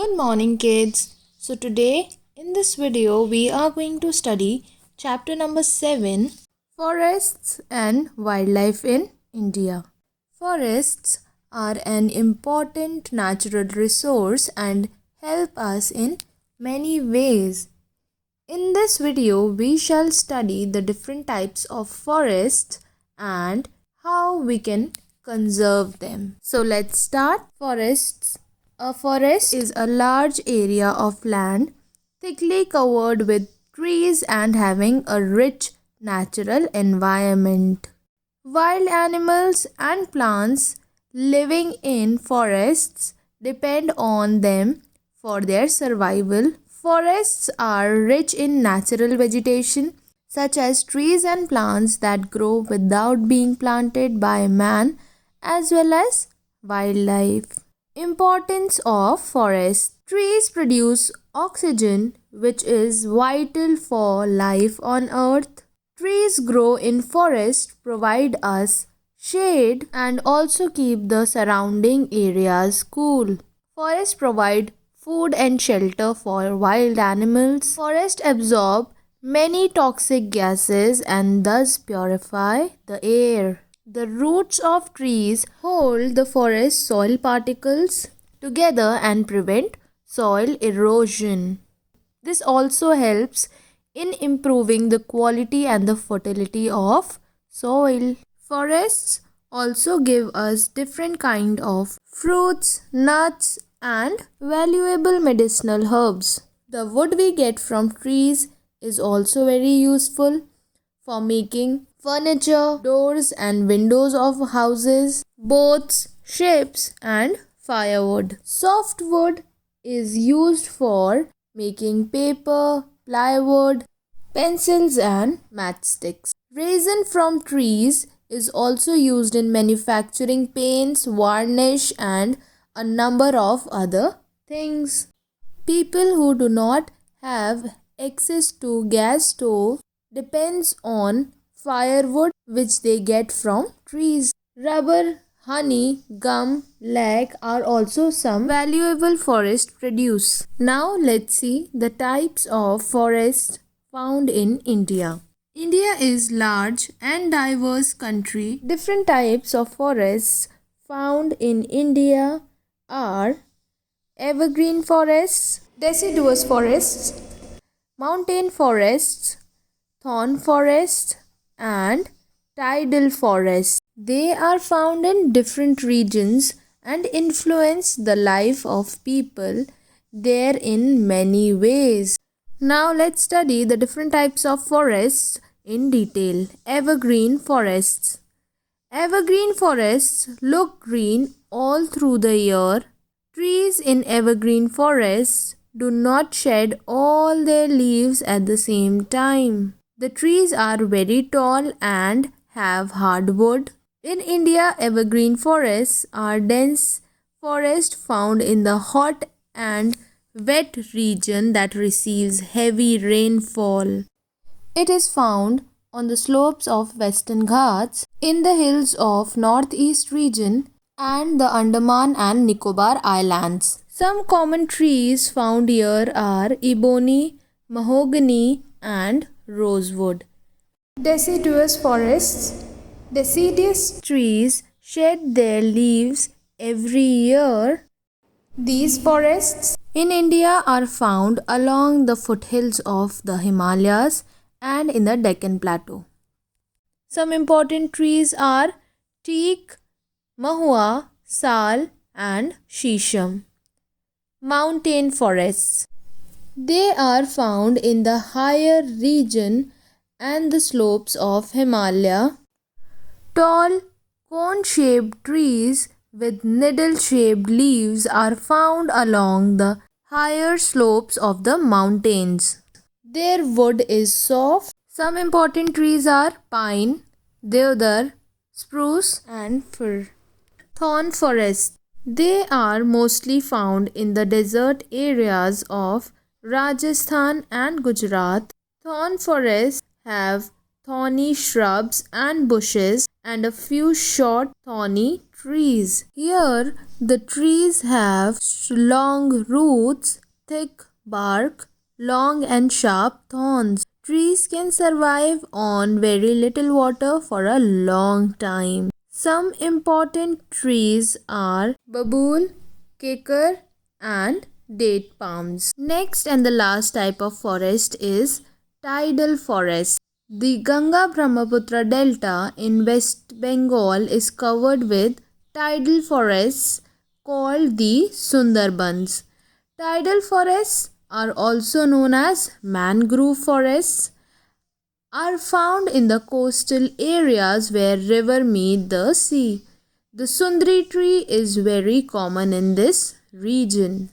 Good morning, kids. So, today in this video, we are going to study chapter number 7, Forests and Wildlife in India. Forests are an important natural resource and help us in many ways. In this video, we shall study the different types of forests and how we can conserve them. So, let's start. Forests. A forest is a large area of land thickly covered with trees and having a rich natural environment. Wild animals and plants living in forests depend on them for their survival. Forests are rich in natural vegetation such as trees and plants that grow without being planted by man as well as wildlife. Importance of forests. Trees produce oxygen, which is vital for life on earth. Trees grow in forests, provide us shade and also keep the surrounding areas cool. Forests provide food and shelter for wild animals. Forests absorb many toxic gases and thus purify the air. The roots of trees hold the forest soil particles together and prevent soil erosion. This also helps in improving the quality and the fertility of soil. Forests also give us different kind of fruits, nuts and valuable medicinal herbs. The wood we get from trees is also very useful for making furniture, doors and windows of houses, boats, ships and firewood. Softwood is used for making paper, plywood, pencils and matchsticks. Resin from trees is also used in manufacturing paints, varnish and a number of other things. People who do not have access to gas stove depends on firewood which they get from trees. Rubber, honey, gum, lac are also some valuable forest produce. Now let's see the types of forests found in India. India is large and diverse country. Different types of forests found in India are evergreen forests, deciduous forests, mountain forests, thorn forests and tidal forests. They are found in different regions and influence the life of people there in many ways. Now let's study the different types of forests in detail. Evergreen forests. Evergreen forests look green all through the year. Trees in evergreen forests do not shed all their leaves at the same time. The trees are very tall and have hardwood. In India, evergreen forests are dense forests found in the hot and wet region that receives heavy rainfall. It is found on the slopes of Western Ghats, in the hills of Northeast region and the Andaman and Nicobar Islands. Some common trees found here are ebony, mahogany and rosewood. Deciduous forests. Deciduous trees shed their leaves every year. These forests in India are found along the foothills of the Himalayas and in the Deccan Plateau. Some important trees are teak, mahua, sal and shisham. Mountain forests. They are found in the higher region and the slopes of Himalaya. Tall, cone-shaped trees with needle-shaped leaves are found along the higher slopes of the mountains. Their wood is soft. Some important trees are pine, deodar, spruce and fir. Thorn forests. They are mostly found in the desert areas of Rajasthan and Gujarat. Thorn forests have thorny shrubs and bushes and a few short thorny trees. Here, the trees have long roots, thick bark, long and sharp thorns. Trees can survive on very little water for a long time. Some important trees are babool, kekar, and date palms. Next and the last type of forest is tidal forest. The Ganga Brahmaputra Delta in West Bengal is covered with tidal forests called the Sundarbans. Tidal forests are also known as mangrove forests, are found in the coastal areas where river meet the sea. The sundri tree is very common in this region.